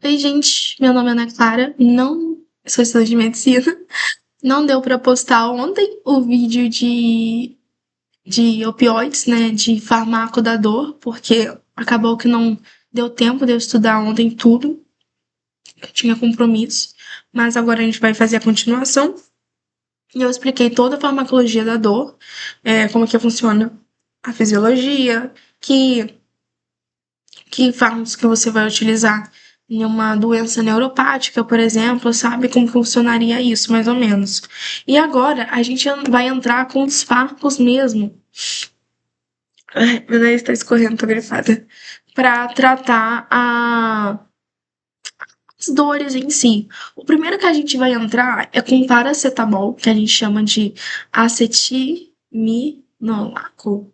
Oi, gente, meu nome é Ana Clara, não sou estudante de medicina. Não deu para postar ontem o vídeo de opioides, né, de fármaco da dor, porque acabou que não deu tempo de eu estudar ontem tudo, eu tinha compromisso, mas agora a gente vai fazer a continuação. E eu expliquei toda a farmacologia da dor, como que funciona a fisiologia, que fármacos que você vai utilizar em uma doença neuropática, por exemplo, sabe como funcionaria isso, mais ou menos. E agora a gente vai entrar com os fármacos mesmo. Ai, meu nariz tá escorrendo, tô gripada. Para tratar as dores em si. O primeiro que a gente vai entrar é com paracetamol, que a gente chama de acetaminolaco.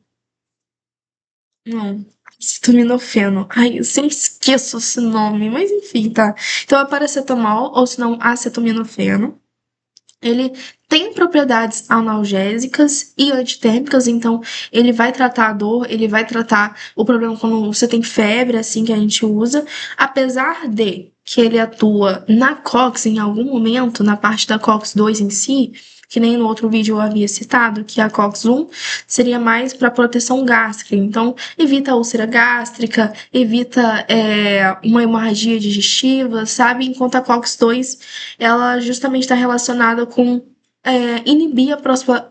Não, acetaminofeno. Ai, eu sempre esqueço esse nome, mas enfim, tá. Então é paracetamol, ou se não, acetaminofeno. Ele tem propriedades analgésicas e antitérmicas, então ele vai tratar a dor, ele vai tratar o problema quando você tem febre, assim que a gente usa. Apesar de que ele atua na COX em algum momento, na parte da COX-2 em si, que nem no outro vídeo eu havia citado, que a COX-1 seria mais para proteção gástrica. Então, evita a úlcera gástrica, evita uma hemorragia digestiva, sabe? Enquanto a COX-2, ela justamente está relacionada com inibir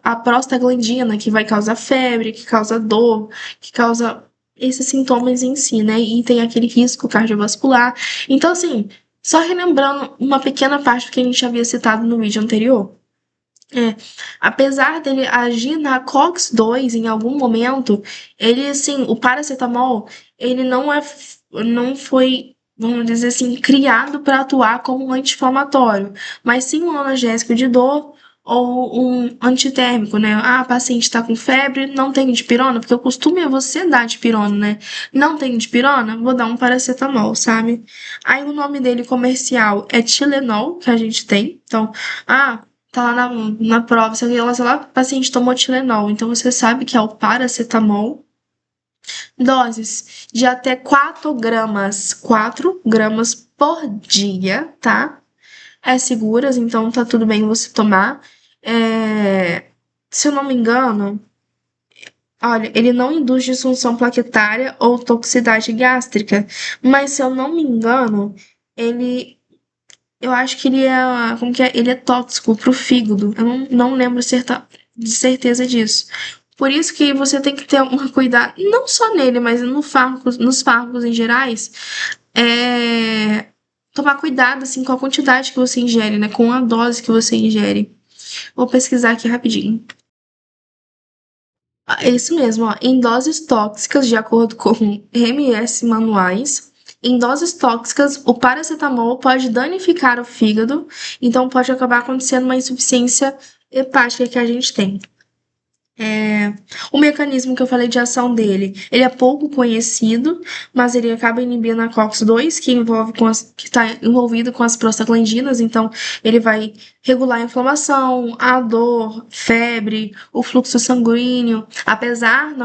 a prostaglandina, que vai causar febre, que causa dor, que causa esses sintomas em si, né? E tem aquele risco cardiovascular. Então, assim, só relembrando uma pequena parte do que a gente havia citado no vídeo anterior. Apesar dele agir na COX-2 em algum momento, ele, assim, o paracetamol, ele não foi, vamos dizer assim, criado para atuar como um anti-inflamatório, mas sim um analgésico de dor ou um antitérmico, né? Ah, a paciente está com febre, não tem dipirona, porque o costume é você dar dipirona, né? Não tem dipirona, vou dar um paracetamol, sabe? Aí o nome dele comercial é Tilenol, que a gente tem. Então, tá lá na prova, você sei lá, o paciente tomou Tilenol, então você sabe que é o paracetamol. Doses de até 4 gramas por dia, tá? É seguras, então tá tudo bem você tomar. Se eu não me engano, olha, ele não induz disfunção plaquetária ou toxicidade gástrica, mas se eu não me engano, ele eu acho que ele é, como que é? Ele é tóxico pro fígado. Eu não lembro de certeza disso. Por isso que você tem que ter um cuidado, não só nele, mas nos fármacos em gerais, tomar cuidado assim com a quantidade que você ingere, né? Com a dose que você ingere. Vou pesquisar aqui rapidinho. É isso mesmo, ó. Em doses tóxicas, de acordo com MS manuais, em doses tóxicas, o paracetamol pode danificar o fígado, então pode acabar acontecendo uma insuficiência hepática que a gente tem. O mecanismo que eu falei de ação dele, ele é pouco conhecido, mas ele acaba inibindo a COX-2, que está envolvido com as prostaglandinas, então ele vai regular a inflamação, a dor, febre, o fluxo sanguíneo. Apesar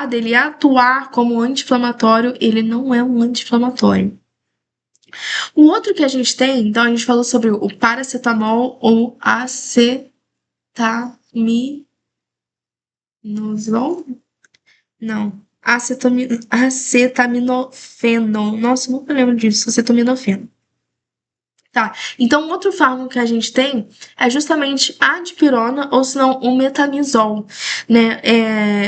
dele atuar como anti-inflamatório, ele não é um anti-inflamatório. O outro que a gente tem, então a gente falou sobre o paracetamol ou acetaminofeno. Não. Acetaminofeno. Nossa, nunca lembro disso. Acetaminofeno. Tá. Então, outro fármaco que a gente tem é justamente a dipirona, ou se não, o metamizol, né?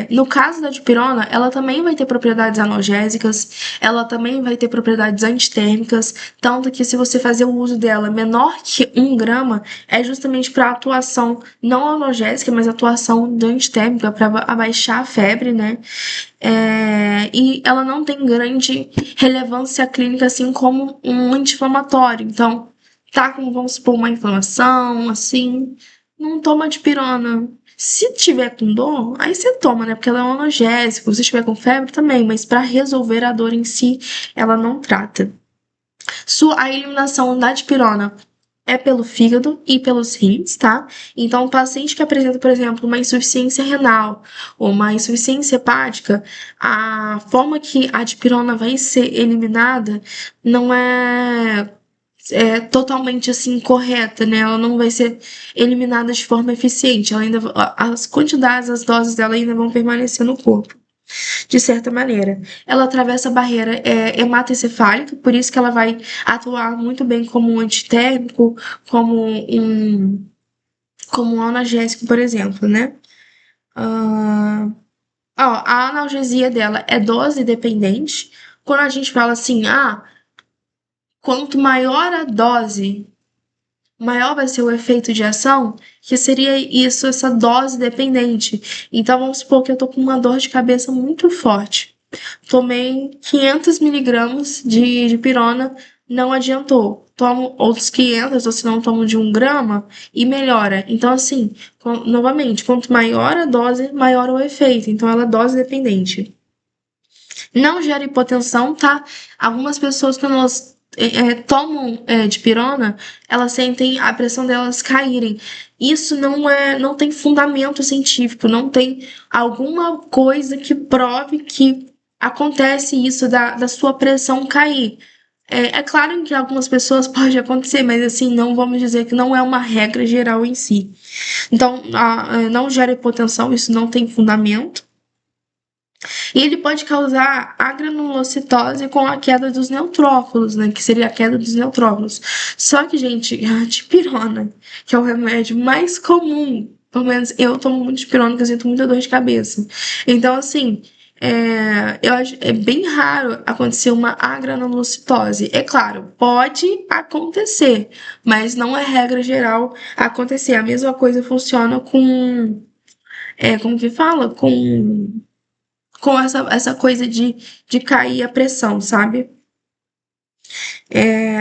No caso da dipirona, ela também vai ter propriedades analgésicas, ela também vai ter propriedades antitérmicas, tanto que se você fazer o uso dela menor que 1 grama, é justamente para atuação não analgésica, mas atuação antitérmica, para abaixar a febre, né? E ela não tem grande relevância clínica, assim como um anti-inflamatório. Então, tá com, vamos supor, uma inflamação, assim, não toma dipirona. Se tiver com dor, aí você toma, né? Porque ela é um analgésico. Se tiver com febre, também. Mas para resolver a dor em si, ela não trata. A eliminação da dipirona é pelo fígado e pelos rins, tá? Então, o paciente que apresenta, por exemplo, uma insuficiência renal ou uma insuficiência hepática, a forma que a dipirona vai ser eliminada não totalmente assim correta, né? Ela não vai ser eliminada de forma eficiente. Ela ainda, as quantidades, as doses dela ainda vão permanecer no corpo, de certa maneira. Ela atravessa a barreira hematoencefálica, por isso que ela vai atuar muito bem como um antitérmico, como como um analgésico, por exemplo, né? A analgesia dela é dose dependente. Quando a gente fala assim, quanto maior a dose, maior vai ser o efeito de ação, que seria isso, essa dose dependente. Então, vamos supor que eu tô com uma dor de cabeça muito forte. Tomei 500 miligramas de pirona, não adiantou. Tomo outros 500, ou se não tomo de 1 grama, e melhora. Então, assim, novamente, quanto maior a dose, maior o efeito. Então, ela é dose dependente. Não gera hipotensão, tá? Algumas pessoas, quando elas tomam dipirona, elas sentem a pressão delas caírem. Isso não tem fundamento científico, não tem alguma coisa que prove que acontece isso da sua pressão cair. É claro que algumas pessoas pode acontecer, mas assim, não vamos dizer que não é uma regra geral em si. Então, não gera hipotensão, isso não tem fundamento. E ele pode causar agranulocitose com a queda dos neutrófilos, né? Que seria a queda dos neutrófilos. Só que, gente, a dipirona, que é o remédio mais comum, pelo menos eu tomo muito dipirona, porque eu sinto muita dor de cabeça. Então, assim, eu acho bem raro acontecer uma agranulocitose. É claro, pode acontecer, mas não é regra geral acontecer. A mesma coisa funciona com, como que fala? Com essa coisa de cair a pressão, sabe?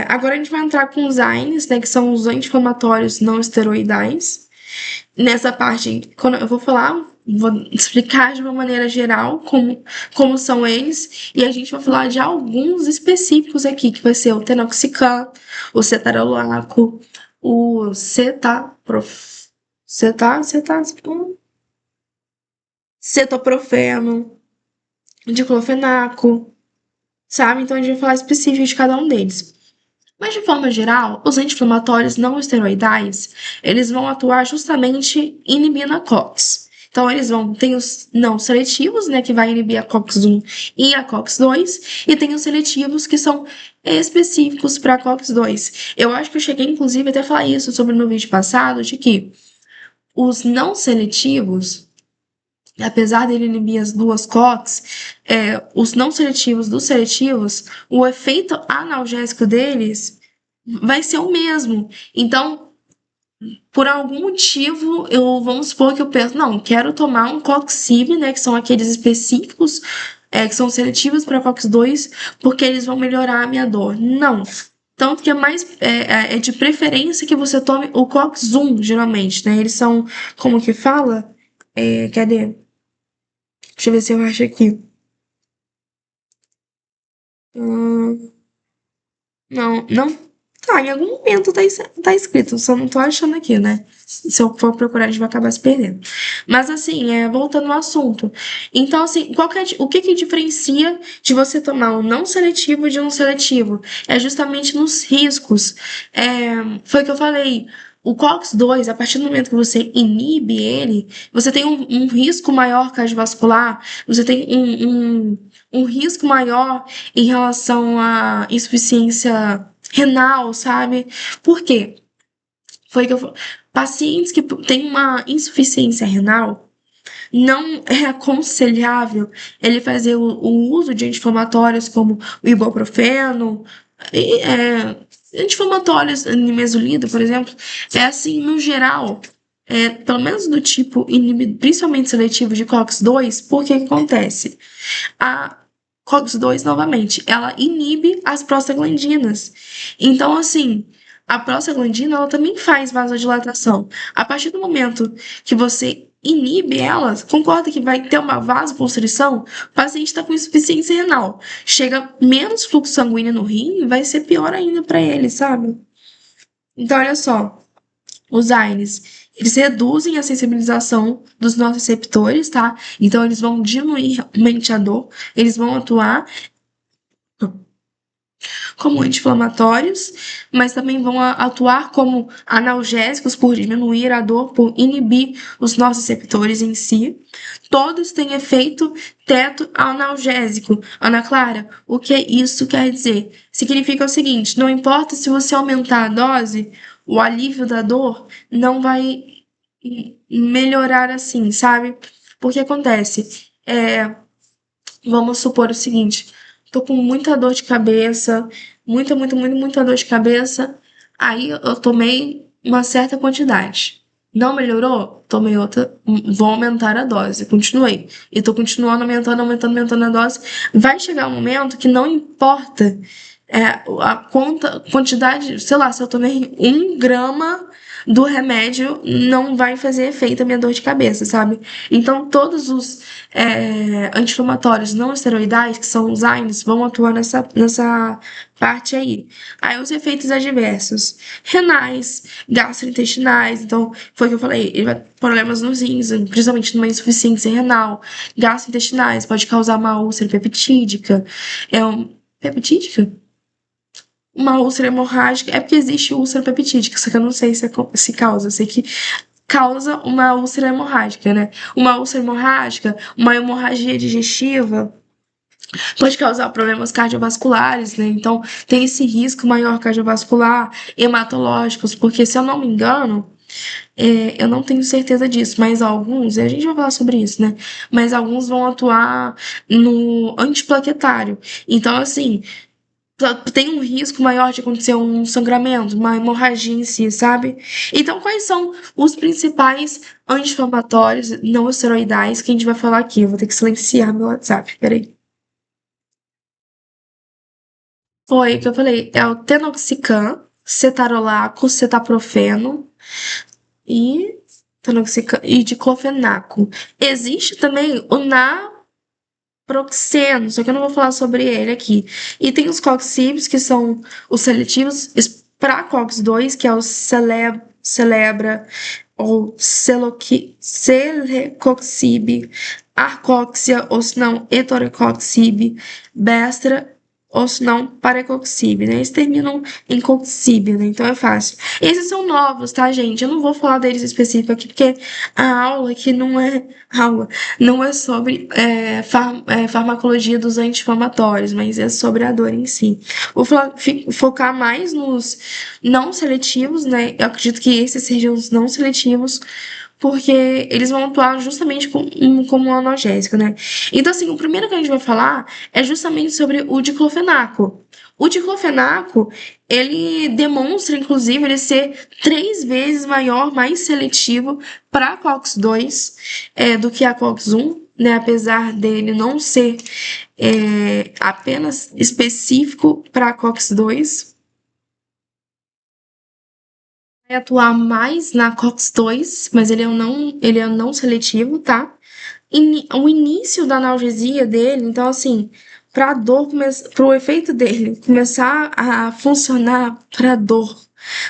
Agora a gente vai entrar com os AINES, né, que são os anti-inflamatórios não esteroidais. Nessa parte, quando eu vou falar, vou explicar de uma maneira geral como são eles, e a gente vai falar de alguns específicos aqui, que vai ser o tenoxicam, o cetarolaco, o cetoprofeno, diclofenaco, sabe? Então a gente vai falar específico de cada um deles. Mas de forma geral, os anti-inflamatórios não esteroidais, eles vão atuar justamente inibindo a COX. Então eles tem os não seletivos, né, que vai inibir a COX-1 e a COX-2, e tem os seletivos que são específicos para a COX-2. Eu acho que eu cheguei inclusive até a falar isso sobre no vídeo passado, de que os não seletivos, apesar dele inibir as duas COX, os não seletivos dos seletivos, o efeito analgésico deles vai ser o mesmo. Então, por algum motivo, vamos supor que eu penso, não, quero tomar um Coxib, né, que são aqueles específicos, que são seletivos para COX-2, porque eles vão melhorar a minha dor. Não. Tanto que é de preferência que você tome o COX-1, geralmente, né? Eles são, como que fala? Cadê? Deixa eu ver se eu acho aqui. Não, não. Tá, em algum momento tá escrito, só não tô achando aqui, né? Se eu for procurar, a gente vai acabar se perdendo. Mas assim, voltando ao assunto. Então, assim, o que que diferencia de você tomar um não seletivo de um seletivo? É justamente nos riscos. Foi o que eu falei. O COX-2, a partir do momento que você inibe ele, você tem um risco maior cardiovascular, você tem um risco maior em relação à insuficiência renal, sabe? Por quê? Foi que pacientes que têm uma insuficiência renal, não é aconselhável ele fazer o uso de anti-inflamatórios como o ibuprofeno, anti-inflamatórios, nimesulida, por exemplo. É assim, no geral, pelo menos do tipo principalmente seletivo de COX-2, por que acontece? A COX-2, novamente, ela inibe as prostaglandinas. Então, assim, a prostaglandina, ela também faz vasodilatação. A partir do momento que você inibe elas, concorda que vai ter uma vasoconstrição, o paciente está com insuficiência renal. Chega menos fluxo sanguíneo no rim, vai ser pior ainda para ele, sabe? Então, olha só, os AINES, eles reduzem a sensibilização dos nossos receptores, tá? Então, eles vão diminuir realmente a dor, eles vão atuar como anti-inflamatórios, mas também vão atuar como analgésicos por diminuir a dor, por inibir os nossos receptores em si. Todos têm efeito teto analgésico. Ana Clara, o que isso quer dizer? Significa o seguinte: não importa se você aumentar a dose, o alívio da dor não vai melhorar assim, sabe? Porque acontece, vamos supor o seguinte: tô com muita dor de cabeça, muita dor de cabeça. Aí eu tomei uma certa quantidade. Não melhorou? Tomei outra, vou aumentar a dose. Continuei. E tô continuando aumentando a dose. Vai chegar um momento que não importa quantidade, sei lá, se eu tomei 1 grama do remédio, não vai fazer efeito a minha dor de cabeça, sabe? Então, todos os anti-inflamatórios não esteroidais, que são os AINES, vão atuar nessa parte aí. Aí, os efeitos adversos: renais, gastrointestinais. Então, foi o que eu falei, ele vai problemas nos rins, principalmente numa insuficiência renal. Gastrointestinais, pode causar uma úlcera peptídica. Peptídica? Uma úlcera hemorrágica, é porque existe úlcera peptídica, só que eu não sei se causa, eu sei que causa uma úlcera hemorrágica, né? Uma úlcera hemorrágica, uma hemorragia digestiva, pode causar problemas cardiovasculares, né? Então, tem esse risco maior cardiovascular, hematológicos, porque se eu não me engano, eu não tenho certeza disso, mas alguns, e a gente vai falar sobre isso, né? Mas alguns vão atuar no antiplaquetário. Então, assim, tem um risco maior de acontecer um sangramento, uma hemorragia em si, sabe? Então, quais são os principais anti-inflamatórios não esteroidais que a gente vai falar aqui? Eu vou ter que silenciar meu WhatsApp, peraí. Foi o que eu falei, é o tenoxicam, cetarolaco, cetaprofeno e tenoxicam e diclofenaco. Existe também o naproxeno, só que eu não vou falar sobre ele aqui. E tem os coxibs, que são os seletivos, para COX-2, que é o Celebra ou Celecoxib, Arcoxia, ou se não, Etorecoxib, Bestra, ou se não, Parecoxib, né? Eles terminam em coxib, né? Então é fácil. Esses são novos, tá, gente? Eu não vou falar deles específico aqui, porque a aula aqui não é aula, não é sobre farmacologia dos anti-inflamatórios, mas é sobre a dor em si. Vou focar mais nos não seletivos, né? Eu acredito que esses sejam os não seletivos, porque eles vão atuar justamente como um analgésico, né? Então, assim, o primeiro que a gente vai falar é justamente sobre o diclofenaco. O diclofenaco, ele demonstra, inclusive, ele ser 3 vezes maior, mais seletivo para a COX-2 do que a COX-1, né? Apesar dele não ser apenas específico para a COX-2, vai atuar mais na COX-2, mas ele é não seletivo, tá? O início da analgesia dele, então assim, para dor, para o efeito dele começar a funcionar para dor,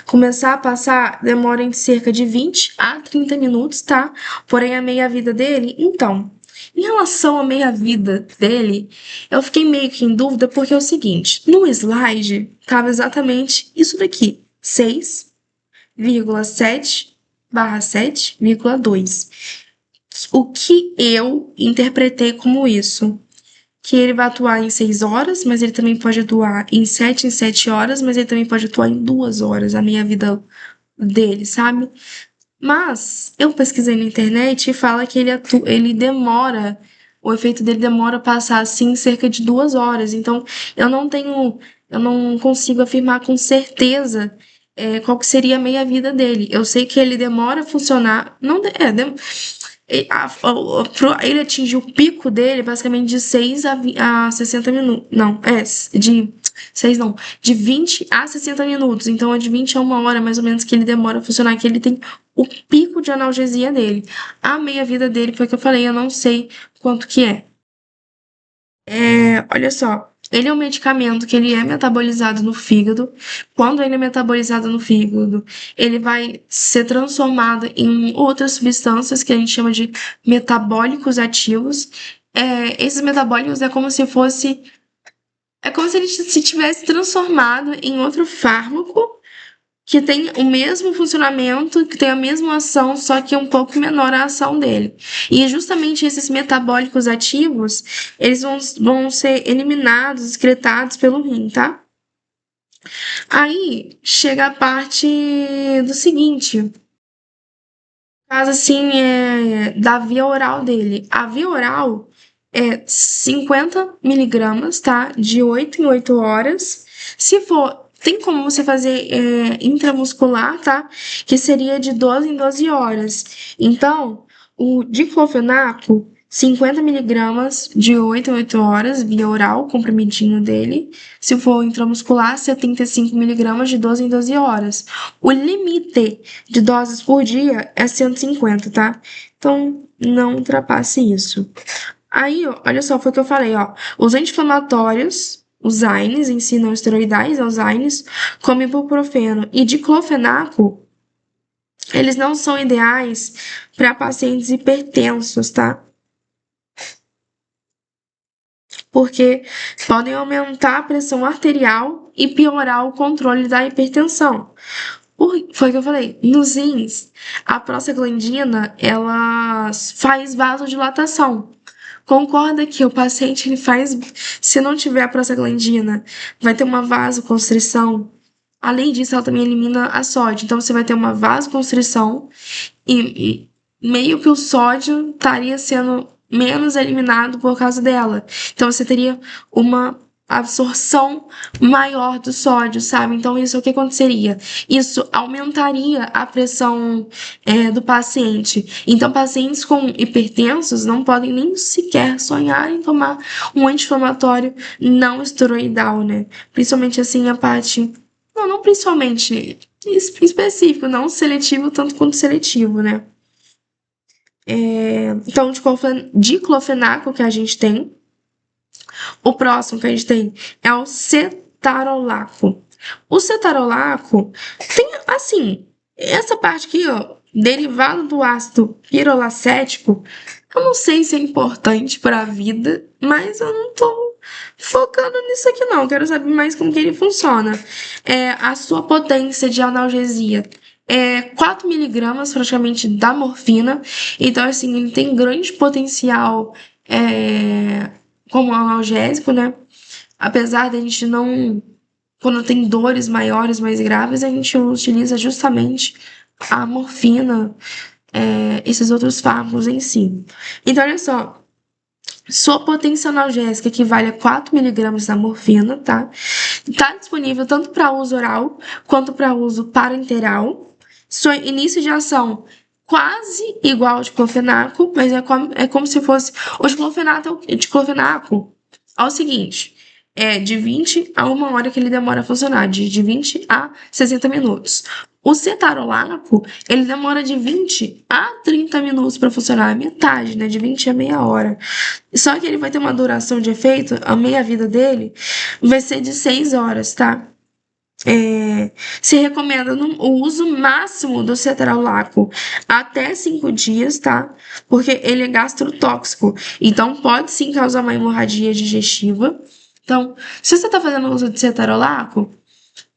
começar a passar, demora em cerca de 20 a 30 minutos, tá? Porém, a meia-vida dele, então, em relação à meia-vida dele, eu fiquei meio que em dúvida porque é o seguinte, no slide tava exatamente isso daqui, 6,7/7,2. O que eu interpretei como isso? Que ele vai atuar em 6 horas, mas ele também pode atuar em 7 horas, mas ele também pode atuar em 2 horas, a minha vida dele, sabe? Mas eu pesquisei na internet e fala que ele demora, o efeito dele demora a passar assim cerca de 2 horas. Então eu não consigo afirmar com certeza qual que seria a meia-vida dele. Eu sei que ele demora a funcionar, não de- é, dem- ele atinge o pico dele basicamente de 6 a 60 minutos. Não, de 6 não, de 20 a 60 minutos. Então é de 20 a 1 hora mais ou menos que ele demora a funcionar, que ele tem o pico de analgesia dele. A meia-vida dele, foi o que eu falei, eu não sei quanto que é. Olha só. Ele é um medicamento que ele é metabolizado no fígado. Quando ele é metabolizado no fígado, ele vai ser transformado em outras substâncias que a gente chama de metabólicos ativos. Esses metabólicos é como se ele se tivesse transformado em outro fármaco que tem o mesmo funcionamento, que tem a mesma ação, só que é um pouco menor a ação dele. E justamente esses metabólicos ativos, eles vão ser eliminados, excretados pelo rim, tá? Aí chega a parte do seguinte, caso assim, da via oral dele. A via oral é 50 miligramas, tá? De 8 em 8 horas. Se for, tem como você fazer intramuscular, tá? Que seria de 12 em 12 horas. Então, o diclofenaco, 50 miligramas de 8 em 8 horas, via oral, comprimidinho dele. Se for intramuscular, 75 miligramas de 12 em 12 horas. O limite de doses por dia é 150, tá? Então, não ultrapasse isso. Aí, ó, olha só, foi o que eu falei, ó. Os anti-inflamatórios, os AINES em si, não esteroidais, os AINES, como ibuprofeno e diclofenaco, eles não são ideais para pacientes hipertensos, tá? Porque podem aumentar a pressão arterial e piorar o controle da hipertensão. Foi o que eu falei, nos rins, a prostaglandina, ela faz vasodilatação. Concorda que o paciente, se não tiver a prostaglandina, vai ter uma vasoconstrição. Além disso, ela também elimina a sódio. Então, você vai ter uma vasoconstrição e meio que o sódio estaria sendo menos eliminado por causa dela. Então, você teria uma absorção maior do sódio, sabe? Então, isso o que aconteceria? Isso aumentaria a pressão do paciente. Então, pacientes com hipertensos não podem nem sequer sonhar em tomar um anti-inflamatório não esteroidal, né? Principalmente assim a parte. Não principalmente, específico, não seletivo tanto quanto seletivo, né? Então, diclofenaco que a gente tem. O próximo que a gente tem é o cetarolaco. O cetarolaco tem, assim, essa parte aqui, ó, derivado do ácido pirolacético, eu não sei se é importante para a vida, mas eu não tô focando nisso aqui não, quero saber mais como que ele funciona. A sua potência de analgesia é 4 miligramas praticamente da morfina, então assim, ele tem grande potencial como analgésico, né? Apesar de a gente não, quando tem dores maiores, mais graves, a gente utiliza justamente a morfina, esses outros fármacos em si. Então, olha só, sua potência analgésica equivale a 4 miligramas da morfina, tá? Está disponível tanto para uso oral quanto para uso parenteral. Seu início de ação quase igual ao diclofenaco, mas é como se fosse o diclofenaco. É o seguinte, de 20 a 1 hora que ele demora a funcionar, de 20 a 60 minutos. O cetarolaco, ele demora de 20 a 30 minutos para funcionar, metade, né? De 20 a meia hora. Só que ele vai ter uma duração de efeito, a meia-vida dele vai ser de 6 horas, tá? Se recomenda o uso máximo do cetarolaco até 5 dias, tá? Porque ele é gastrotóxico, então pode sim causar uma hemorragia digestiva. Então, se você está fazendo uso de cetarolaco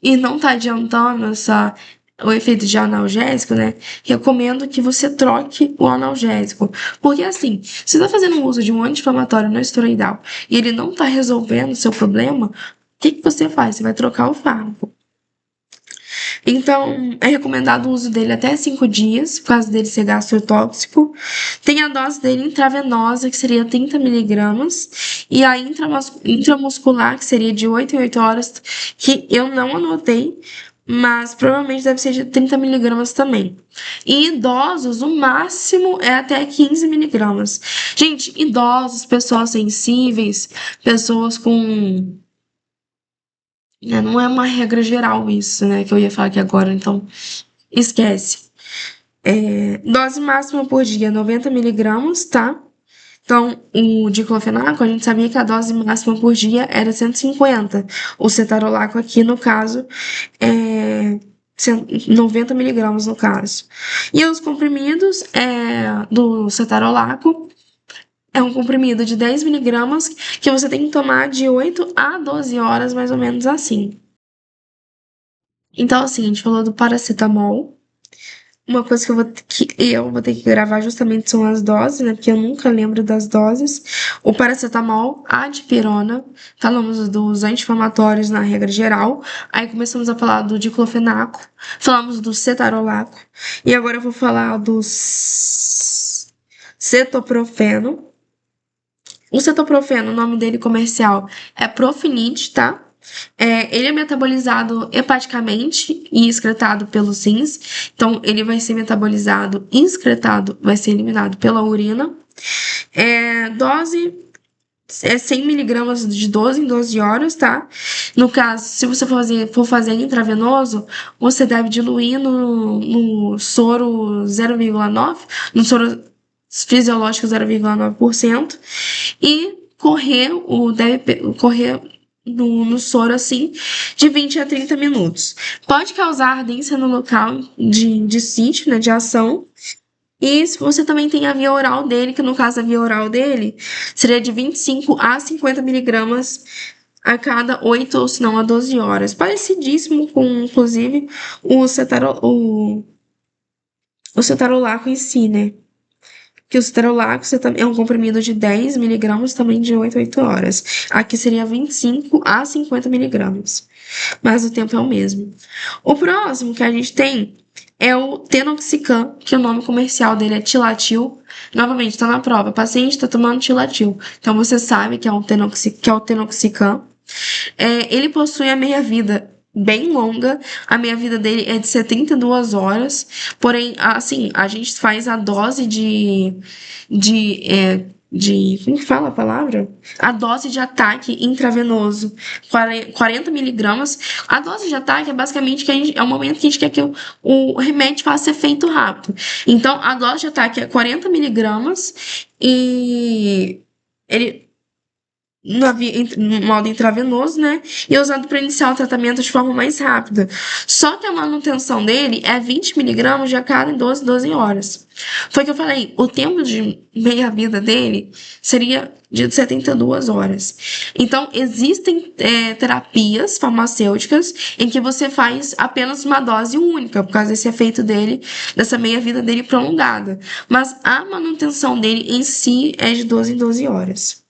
e não está adiantando o efeito de analgésico, né? Recomendo que você troque o analgésico. Porque assim, se você está fazendo uso de um anti-inflamatório não esteroidal e ele não está resolvendo o seu problema, o que você faz? Você vai trocar o fármaco. Então, é recomendado o uso dele até 5 dias, por causa dele ser gastrotóxico. Tem a dose dele intravenosa, que seria 30 miligramas, e a intramuscular, que seria de 8 em 8 horas, que eu não anotei, mas provavelmente deve ser de 30 miligramas também. E idosos, o máximo é até 15 miligramas. Gente, idosos, pessoas sensíveis, pessoas com... Não é uma regra geral isso, né? Que eu ia falar aqui agora, então esquece. Dose máxima por dia, 90 miligramas, tá? Então, o diclofenaco, a gente sabia que a dose máxima por dia era 150. O cetarolaco aqui, no caso, é 90 miligramas, no caso. E os comprimidos do cetarolaco é um comprimido de 10 miligramas que você tem que tomar de 8 a 12 horas, mais ou menos assim. Então, assim, a gente falou do paracetamol. Uma coisa que eu vou ter que gravar justamente são as doses, né? Porque eu nunca lembro das doses. O paracetamol, a dipirona, falamos dos anti-inflamatórios na regra geral. Aí começamos a falar do diclofenaco, falamos do cetarolaco. E agora eu vou falar do cetoprofeno. O cetoprofeno, o nome dele comercial é Profinit, tá? Ele é metabolizado hepaticamente e excretado pelos rins. Então, ele vai ser metabolizado e excretado, vai ser eliminado pela urina. Dose é 100 miligramas de 12 em 12 horas, tá? No caso, se você for fazer intravenoso, você deve diluir no soro 0,9, no soro fisiológico 0,9%, e deve correr no soro assim de 20 a 30 minutos. Pode causar ardência no local de sítio, né, de ação. E se você também tem a via oral dele, que no caso a via oral dele seria de 25 a 50 miligramas a cada 8 ou se não a 12 horas. Parecidíssimo com, inclusive, o cetarolaco em si, né? Que o cetarolaco é um comprimido de 10 miligramas também de 8 a 8 horas. Aqui seria 25 a 50 miligramas. Mas o tempo é o mesmo. O próximo que a gente tem é o Tenoxicam, que o nome comercial dele é Tilatil. Novamente, está na prova. O paciente está tomando Tilatil. Então, você sabe que é o Tenoxicam. Ele possui a meia-vida bem longa. A meia-vida dele é de 72 horas. Porém, assim, a gente faz a dose como que fala a palavra? A dose de ataque intravenoso, 40 miligramas. A dose de ataque é basicamente é o momento que a gente quer que o remédio faça efeito rápido. Então, a dose de ataque é 40 miligramas e ele no modo intravenoso, né? E é usado para iniciar o tratamento de forma mais rápida. Só que a manutenção dele é 20 miligramas de a cada 12 horas. Foi o que eu falei, o tempo de meia-vida dele seria de 72 horas. Então, existem terapias farmacêuticas em que você faz apenas uma dose única, por causa desse efeito dele, dessa meia-vida dele prolongada. Mas a manutenção dele em si é de 12 em 12 horas.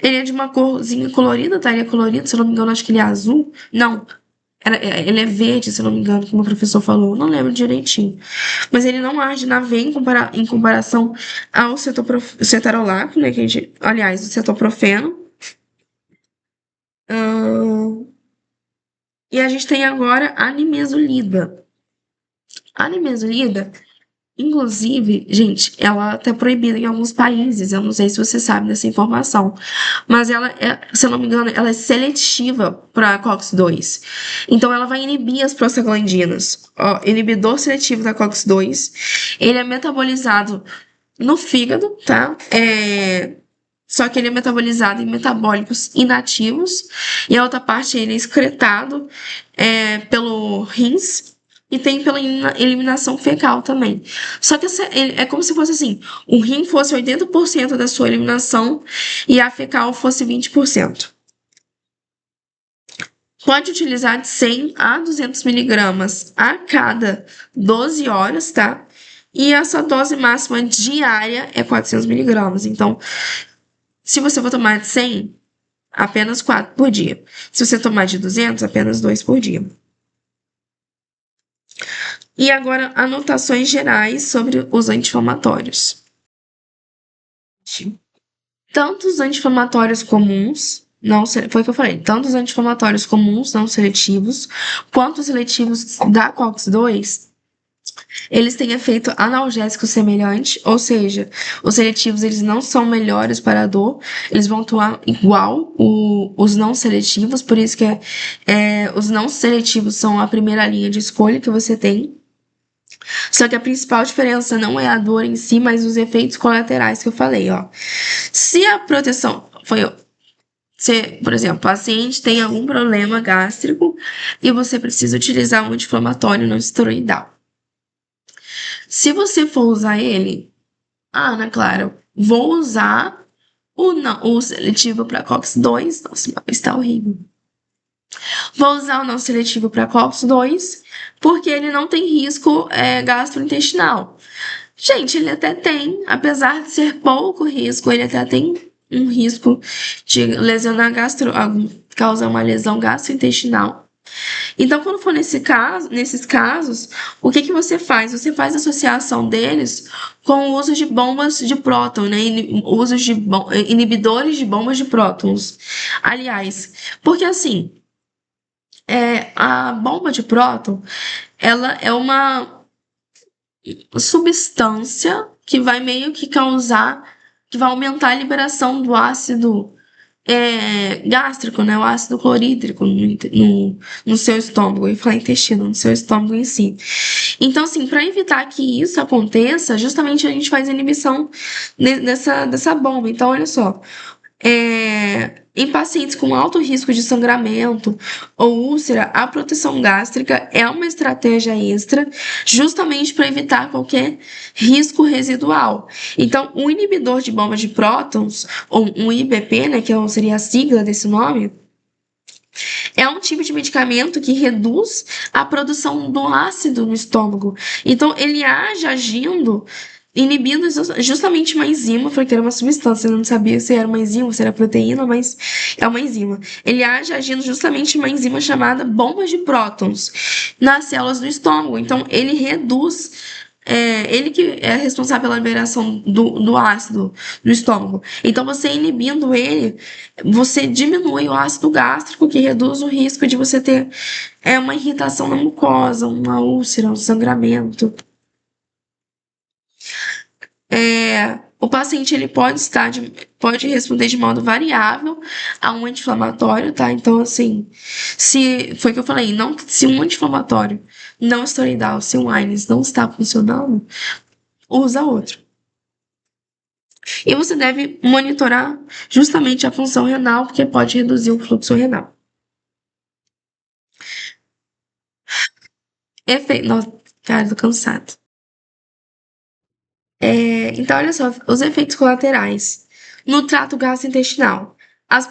Ele é de uma corzinha colorida, tá? Ele é colorido, se eu não me engano, acho que ele é azul. Não, ele é verde, se eu não me engano, como o professor falou. Não lembro direitinho. Mas ele não arde na veia em comparação ao cetarolaco, né? Aliás, o cetoprofeno. E a gente tem agora a nimesulida. A nimesulida, inclusive, gente, ela tá proibida em alguns países. Eu não sei se você sabe dessa informação. Mas ela se eu não me engano, ela é seletiva para COX-2. Então, ela vai inibir as prostaglandinas. Ó, inibidor seletivo da COX-2. Ele é metabolizado no fígado, tá? Só que ele é metabolizado em metabólicos inativos. E a outra parte, ele é excretado pelo rins. E tem pela eliminação fecal também. Só que é como se fosse assim: o rim fosse 80% da sua eliminação e a fecal fosse 20%. Pode utilizar de 100 a 200 miligramas a cada 12 horas, tá? E essa dose máxima diária é 400 miligramas. Então, se você for tomar de 100, apenas 4 por dia. Se você tomar de 200, apenas 2 por dia. E agora, anotações gerais sobre os anti-inflamatórios. Tanto os anti-inflamatórios comuns, foi o que eu falei, tanto os anti-inflamatórios comuns, não seletivos, quanto os seletivos da COX-2, eles têm efeito analgésico semelhante, ou seja, os seletivos eles não são melhores para a dor, eles vão atuar igual os não seletivos, por isso que os não seletivos são a primeira linha de escolha que você tem. Só que a principal diferença não é a dor em si, mas os efeitos colaterais que eu falei, ó. Se a proteção foi, se, por exemplo, o paciente tem algum problema gástrico e você precisa utilizar um anti-inflamatório não esteroidal. Se você for usar ele, Ana Clara, vou usar o seletivo para COX-2. Nossa, meu está horrível. Vou usar o não seletivo para COX-2 porque ele não tem risco gastrointestinal. Gente, ele até tem, apesar de ser pouco risco, ele até tem um risco de lesionar causar uma lesão gastrointestinal. Então, quando for nesses casos, o que você faz? Você faz associação deles com o uso de bombas de próton, né? Uso de inibidores de bombas de prótons. Aliás, porque assim, a bomba de próton, ela é uma substância que vai meio que que vai aumentar a liberação do ácido gástrico, né? O ácido clorídrico no seu estômago, e falar intestino, no seu estômago em si. Então, assim, para evitar que isso aconteça, justamente a gente faz a inibição dessa bomba. Então, olha só, em pacientes com alto risco de sangramento ou úlcera, a proteção gástrica é uma estratégia extra, justamente para evitar qualquer risco residual. Então, o inibidor de bomba de prótons, ou um IBP, né, que seria a sigla desse nome, é um tipo de medicamento que reduz a produção do ácido no estômago. Então, ele age agindo, inibindo justamente uma enzima, porque era uma substância, eu não sabia se era uma enzima, se era proteína, mas é uma enzima. Ele age agindo justamente uma enzima chamada bomba de prótons nas células do estômago. Então, ele reduz ele que é responsável pela liberação do ácido no estômago. Então, você inibindo ele, você diminui o ácido gástrico, que reduz o risco de você ter uma irritação na mucosa, uma úlcera, um sangramento. O paciente ele pode responder de modo variável a um anti-inflamatório, tá? Então, assim, se foi o que eu falei, se um anti-inflamatório não esteroidal, se o AINES não está funcionando, usa outro. E você deve monitorar justamente a função renal, porque pode reduzir o fluxo renal. Nossa, cara, tô cansado. Então, olha só, os efeitos colaterais no trato gastrointestinal. As,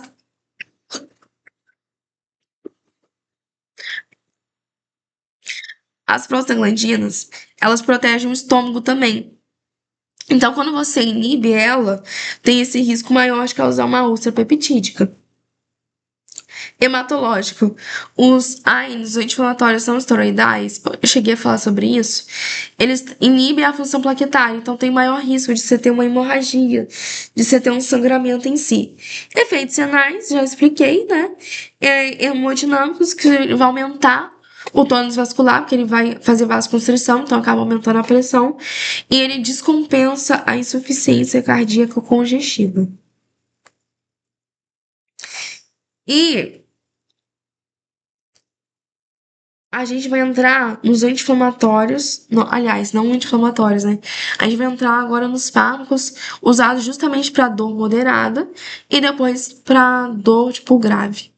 as prostaglandinas, elas protegem o estômago também. Então, quando você inibe ela, tem esse risco maior de causar uma úlcera peptídica. Hematológico. Os AINES, os anti-inflamatórios não esteroidais, eu cheguei a falar sobre isso, eles inibem a função plaquetária, então tem maior risco de você ter uma hemorragia, de você ter um sangramento em si. Efeitos renais, já expliquei, né? Hemodinâmicos, que vai aumentar o tônus vascular, porque ele vai fazer vasoconstrição, então acaba aumentando a pressão, e ele descompensa a insuficiência cardíaca congestiva. E a gente vai entrar nos anti-inflamatórios, aliás, não anti-inflamatórios, né? A gente vai entrar agora nos fármacos usados justamente para dor moderada e depois para dor, tipo, grave.